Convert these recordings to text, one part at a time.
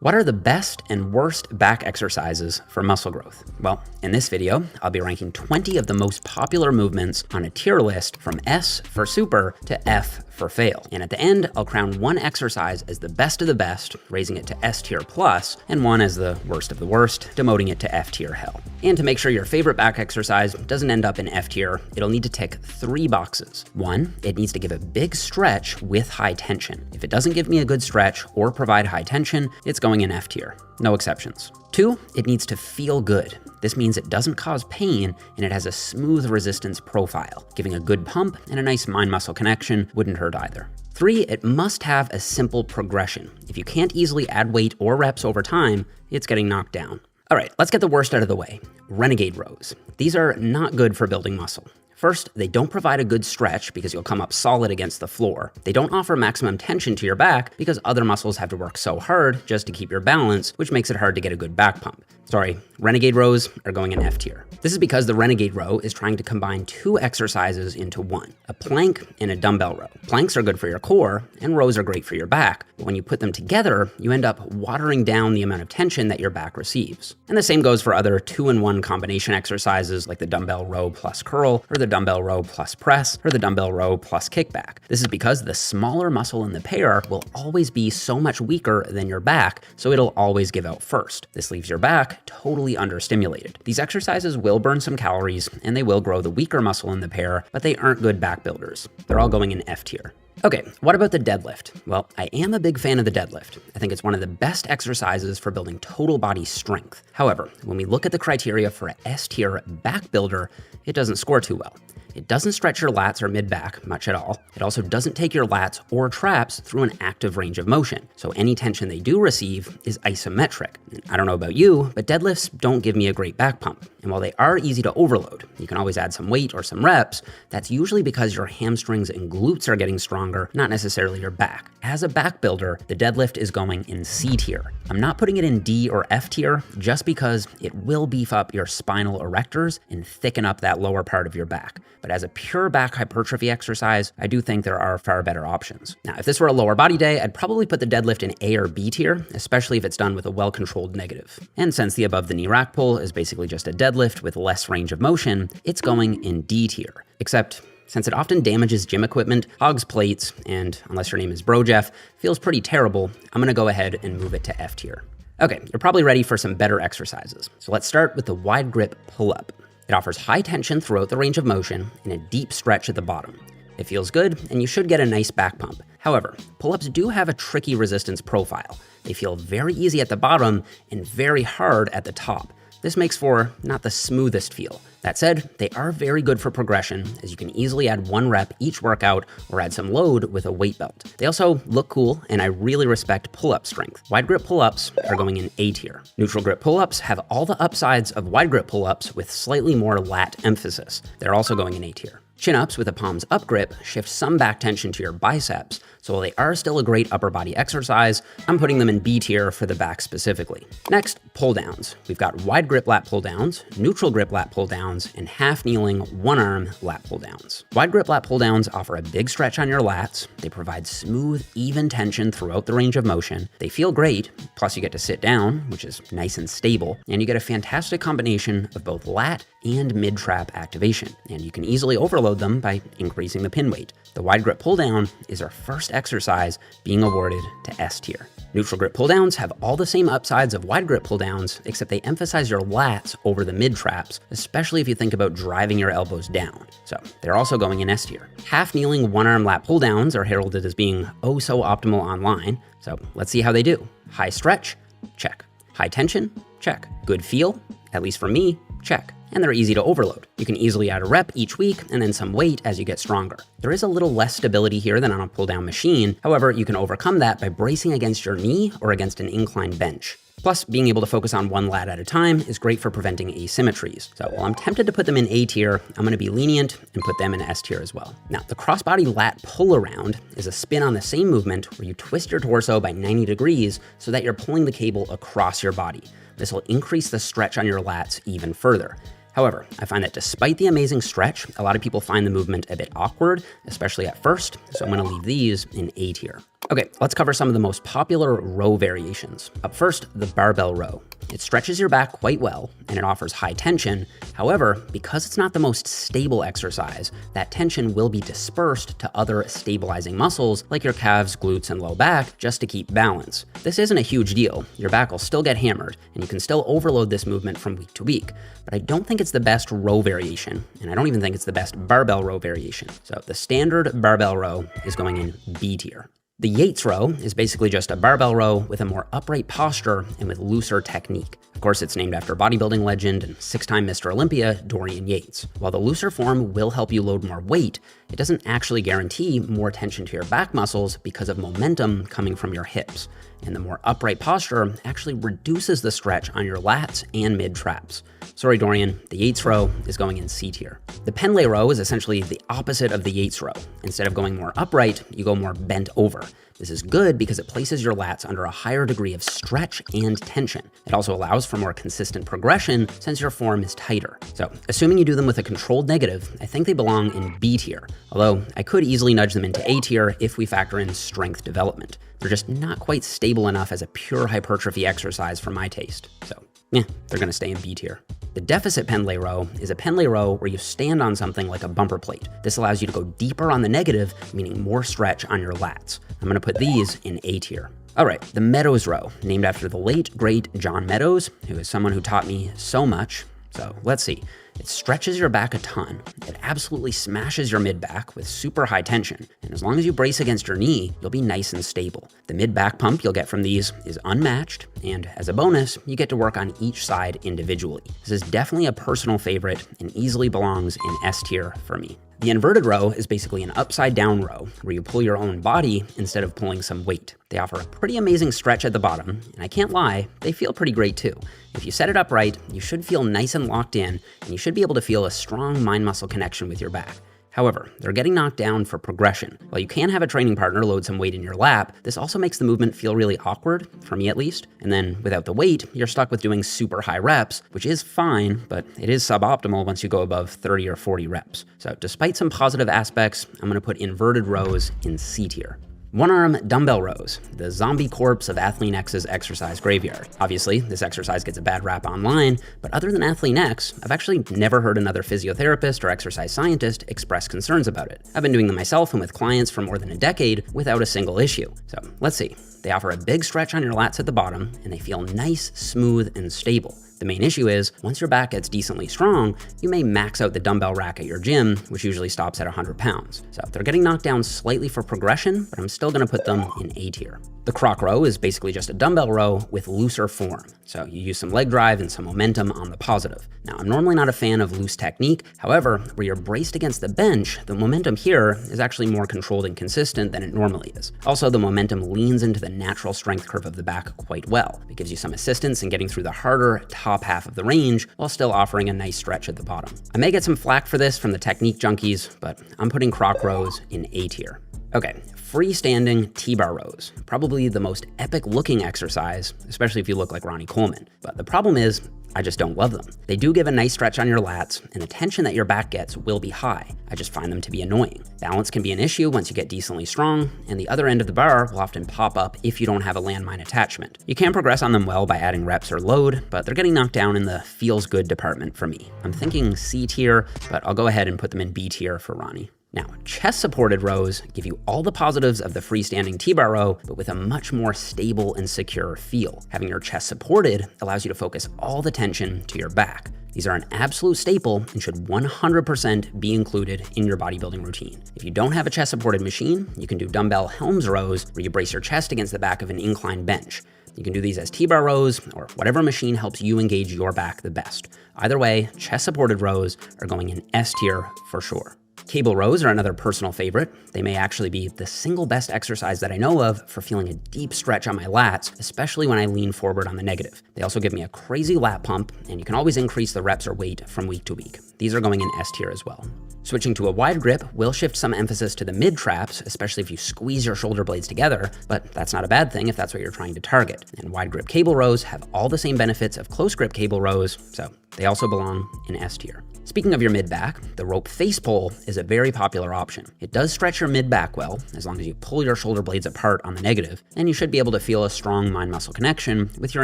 What are the best and worst back exercises for muscle growth? Well, in this video, I'll be ranking 20 of the most popular movements on a tier list from S for super to F for fail. And at the end, I'll crown one exercise as the best of the best, raising it to S tier plus, and one as the worst of the worst, demoting it to F tier hell. And to make sure your favorite back exercise doesn't end up in F tier, it'll need to tick 3 boxes. 1, it needs to give a big stretch with high tension. If it doesn't give me a good stretch or provide high tension, it's going in F tier. No exceptions. 2, it needs to feel good. This means it doesn't cause pain and it has a smooth resistance profile. Giving a good pump and a nice mind-muscle connection wouldn't hurt either. 3, it must have a simple progression. If you can't easily add weight or reps over time, it's getting knocked down. All right, let's get the worst out of the way. Renegade rows. These are not good for building muscle. First, they don't provide a good stretch because you'll come up solid against the floor. They don't offer maximum tension to your back because other muscles have to work so hard just to keep your balance, which makes it hard to get a good back pump. Sorry, renegade rows are going in F tier. This is because the renegade row is trying to combine 2 exercises into one, a plank and a dumbbell row. Planks are good for your core and rows are great for your back, but when you put them together, you end up watering down the amount of tension that your back receives. And the same goes for other 2-in-1 combination exercises like the dumbbell row plus curl, or the dumbbell row plus press, or the dumbbell row plus kickback. This is because the smaller muscle in the pair will always be so much weaker than your back, so it'll always give out first. This leaves your back totally understimulated. These exercises will burn some calories and they will grow the weaker muscle in the pair, but they aren't good back builders. They're all going in F tier. Okay, what about the deadlift? Well, I am a big fan of the deadlift. I think it's one of the best exercises for building total body strength. However, when we look at the criteria for a S tier back builder, it doesn't score too well. It doesn't stretch your lats or mid-back much at all. It also doesn't take your lats or traps through an active range of motion. So any tension they do receive is isometric. I don't know about you, but deadlifts don't give me a great back pump. And while they are easy to overload, you can always add some weight or some reps, that's usually because your hamstrings and glutes are getting stronger, not necessarily your back. As a back builder, the deadlift is going in C tier. I'm not putting it in D or F tier just because it will beef up your spinal erectors and thicken up that lower part of your back. But as a pure back hypertrophy exercise, I do think there are far better options. Now, if this were a lower body day, I'd probably put the deadlift in A or B tier, especially if it's done with a well-controlled negative. And since the above the knee rack pull is basically just a deadlift with less range of motion, it's going in D tier. Except, since it often damages gym equipment, hogs plates, and unless your name is Bro Jeff, feels pretty terrible, I'm gonna go ahead and move it to F tier. Okay, you're probably ready for some better exercises. So let's start with the wide grip pull-up. It offers high tension throughout the range of motion and a deep stretch at the bottom. It feels good, and you should get a nice back pump. However, pull-ups do have a tricky resistance profile. They feel very easy at the bottom and very hard at the top. This makes for not the smoothest feel. That said, they are very good for progression, as you can easily add 1 rep each workout or add some load with a weight belt. They also look cool, and I really respect pull-up strength. Wide grip pull-ups are going in A tier. Neutral grip pull-ups have all the upsides of wide grip pull-ups with slightly more lat emphasis. They're also going in A tier. Chin-ups with a palms up grip shift some back tension to your biceps, so while they are still a great upper body exercise, I'm putting them in B tier for the back specifically. Next, pull downs. We've got wide grip lat pull downs, neutral grip lat pull downs, and half kneeling 1-arm lat pull downs. Wide grip lat pull downs offer a big stretch on your lats. They provide smooth, even tension throughout the range of motion. They feel great, plus you get to sit down, which is nice and stable, and you get a fantastic combination of both lat and mid-trap activation, and you can easily overload them by increasing the pin weight. The wide grip pull down is our first exercise being awarded to S tier. Neutral grip pull downs have all the same upsides of wide grip pull downs, except they emphasize your lats over the mid traps, especially if you think about driving your elbows down. So they're also going in S tier. Half kneeling 1-arm lat pull downs are heralded as being oh so optimal online. So let's see how they do. High stretch, check. High tension, check. Good feel, at least for me, check. And they're easy to overload. You can easily add a rep each week and then some weight as you get stronger. There is a little less stability here than on a pull-down machine. However, you can overcome that by bracing against your knee or against an incline bench. Plus, being able to focus on 1 lat at a time is great for preventing asymmetries. So while I'm tempted to put them in A tier, I'm gonna be lenient and put them in S tier as well. Now, the crossbody lat pull around is a spin on the same movement where you twist your torso by 90 degrees so that you're pulling the cable across your body. This will increase the stretch on your lats even further. However, I find that despite the amazing stretch, a lot of people find the movement a bit awkward, especially at first, so I'm gonna leave these in A tier. Okay, let's cover some of the most popular row variations. Up first, the barbell row. It stretches your back quite well, and it offers high tension. However, because it's not the most stable exercise, that tension will be dispersed to other stabilizing muscles like your calves, glutes, and low back just to keep balance. This isn't a huge deal. Your back will still get hammered, and you can still overload this movement from week to week. But I don't think it's the best row variation, and I don't even think it's the best barbell row variation. So the standard barbell row is going in B tier. The Yates row is basically just a barbell row with a more upright posture and with looser technique. Of course, it's named after bodybuilding legend and 6-time Mr. Olympia, Dorian Yates. While the looser form will help you load more weight, it doesn't actually guarantee more tension to your back muscles because of momentum coming from your hips. And the more upright posture actually reduces the stretch on your lats and mid-traps. Sorry, Dorian, the Yates row is going in C tier. The Pendlay row is essentially the opposite of the Yates row. Instead of going more upright, you go more bent over. This is good because it places your lats under a higher degree of stretch and tension. It also allows for more consistent progression since your form is tighter. So, assuming you do them with a controlled negative, I think they belong in B tier, although I could easily nudge them into A tier if we factor in strength development. They're just not quite stable enough as a pure hypertrophy exercise for my taste. So, yeah, they're gonna stay in B tier. The deficit Pendlay row is a Pendlay row where you stand on something like a bumper plate. This allows you to go deeper on the negative, meaning more stretch on your lats. I'm gonna put these in A tier. All right, the Meadows row, named after the late, great John Meadows, who is someone who taught me so much. So let's see. It stretches your back a ton. It absolutely smashes your mid-back with super high tension. And as long as you brace against your knee, you'll be nice and stable. The mid-back pump you'll get from these is unmatched. And as a bonus, you get to work on each side individually. This is definitely a personal favorite and easily belongs in S tier for me. The inverted row is basically an upside down row where you pull your own body instead of pulling some weight. They offer a pretty amazing stretch at the bottom, and I can't lie, they feel pretty great too. If you set it up right, you should feel nice and locked in, and you should be able to feel a strong mind-muscle connection with your back. However, they're getting knocked down for progression. While you can have a training partner load some weight in your lap, this also makes the movement feel really awkward, for me at least. And then without the weight, you're stuck with doing super high reps, which is fine, but it is suboptimal once you go above 30 or 40 reps. So despite some positive aspects, I'm gonna put inverted rows in C tier. One-arm dumbbell rows, the zombie corpse of Athlean X's exercise graveyard. Obviously, this exercise gets a bad rap online, but other than Athlean X, I've actually never heard another physiotherapist or exercise scientist express concerns about it. I've been doing them myself and with clients for more than a decade without a single issue. So let's see. They offer a big stretch on your lats at the bottom, and they feel nice, smooth, and stable. The main issue is, once your back gets decently strong, you may max out the dumbbell rack at your gym, which usually stops at 100 pounds. So they're getting knocked down slightly for progression, but I'm still gonna put them in A tier. The croc row is basically just a dumbbell row with looser form. So you use some leg drive and some momentum on the positive. Now, I'm normally not a fan of loose technique. However, where you're braced against the bench, the momentum here is actually more controlled and consistent than it normally is. Also, the momentum leans into the natural strength curve of the back quite well. It gives you some assistance in getting through the harder top half of the range while still offering a nice stretch at the bottom. I may get some flack for this from the technique junkies, but I'm putting croc rows in A tier. Okay, freestanding T-bar rows. Probably the most epic looking exercise, especially if you look like Ronnie Coleman. But the problem is, I just don't love them. They do give a nice stretch on your lats, and the tension that your back gets will be high. I just find them to be annoying. Balance can be an issue once you get decently strong, and the other end of the bar will often pop up if you don't have a landmine attachment. You can progress on them well by adding reps or load, but they're getting knocked down in the feels good department for me. I'm thinking C tier, but I'll go ahead and put them in B tier for Ronnie. Now, chest-supported rows give you all the positives of the freestanding T-bar row, but with a much more stable and secure feel. Having your chest supported allows you to focus all the tension to your back. These are an absolute staple and should 100% be included in your bodybuilding routine. If you don't have a chest-supported machine, you can do dumbbell Helms rows where you brace your chest against the back of an incline bench. You can do these as T-bar rows or whatever machine helps you engage your back the best. Either way, chest-supported rows are going in S tier for sure. Cable rows are another personal favorite. They may actually be the single best exercise that I know of for feeling a deep stretch on my lats, especially when I lean forward on the negative. They also give me a crazy lat pump, and you can always increase the reps or weight from week to week. These are going in S tier as well. Switching to a wide grip will shift some emphasis to the mid traps, especially if you squeeze your shoulder blades together, but that's not a bad thing if that's what you're trying to target. And wide grip cable rows have all the same benefits of close grip cable rows, so they also belong in S tier. Speaking of your mid-back, the rope face pull is a very popular option. It does stretch your mid-back well, as long as you pull your shoulder blades apart on the negative, and you should be able to feel a strong mind-muscle connection with your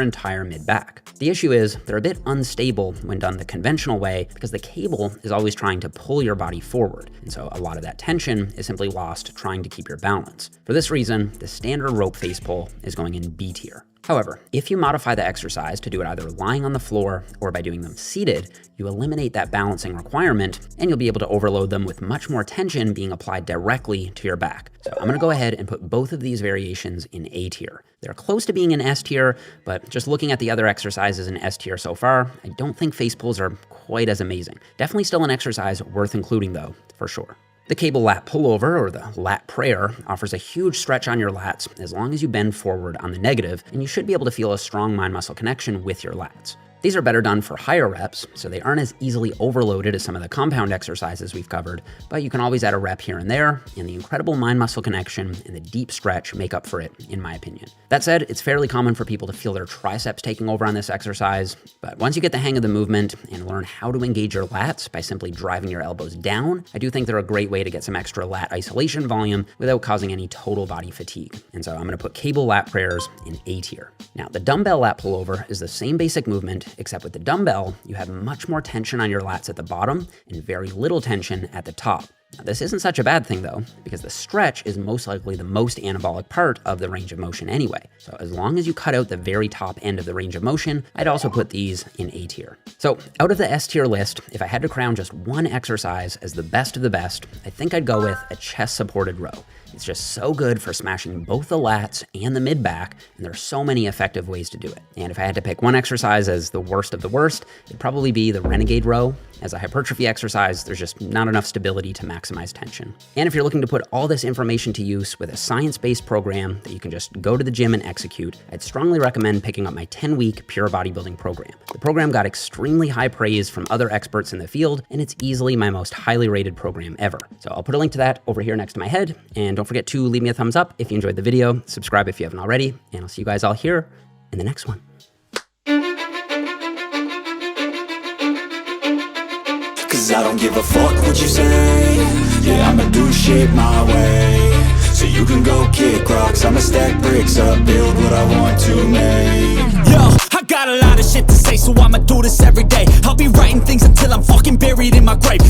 entire mid-back. The issue is they're a bit unstable when done the conventional way because the cable is always trying to pull your body forward, and so a lot of that tension is simply lost trying to keep your balance. For this reason, the standard rope face pull is going in B tier. However, if you modify the exercise to do it either lying on the floor or by doing them seated, you eliminate that balancing requirement and you'll be able to overload them with much more tension being applied directly to your back. So I'm gonna go ahead and put both of these variations in A tier. They're close to being in S tier, but just looking at the other exercises in S tier so far, I don't think face pulls are quite as amazing. Definitely still an exercise worth including though, for sure. The cable lat pullover, or the lat prayer, offers a huge stretch on your lats as long as you bend forward on the negative, and you should be able to feel a strong mind-muscle connection with your lats. These are better done for higher reps, so they aren't as easily overloaded as some of the compound exercises we've covered, but you can always add a rep here and there, and the incredible mind-muscle connection and the deep stretch make up for it, in my opinion. That said, it's fairly common for people to feel their triceps taking over on this exercise, but once you get the hang of the movement and learn how to engage your lats by simply driving your elbows down, I do think they're a great way to get some extra lat isolation volume without causing any total body fatigue. And so I'm gonna put cable lat prayers in A tier. Now, the dumbbell lat pullover is the same basic movement, except with the dumbbell, you have much more tension on your lats at the bottom and very little tension at the top. Now, this isn't such a bad thing though, because the stretch is most likely the most anabolic part of the range of motion anyway. So as long as you cut out the very top end of the range of motion, I'd also put these in A tier. So out of the S tier list, if I had to crown just one exercise as the best of the best, I think I'd go with a chest supported row. It's just so good for smashing both the lats and the mid-back, and there are so many effective ways to do it. And if I had to pick one exercise as the worst of the worst, it'd probably be the renegade row. As a hypertrophy exercise, there's just not enough stability to maximize tension. And if you're looking to put all this information to use with a science-based program that you can just go to the gym and execute, I'd strongly recommend picking up my 10-week Pure Bodybuilding program. The program got extremely high praise from other experts in the field, and it's easily my most highly rated program ever. So I'll put a link to that over here next to my head, and don't forget to leave me a thumbs up if you enjoyed the video, subscribe if you haven't already, and I'll see you guys all here in the next one. Cause I don't give a fuck what you say. Yeah, I'ma do shit my way. So you can go kick rocks, I'ma stack bricks up, build what I want to make. Yo, I got a lot of shit to say, so I'ma do this every day. I'll be writing things until I'm fucking buried in my grave.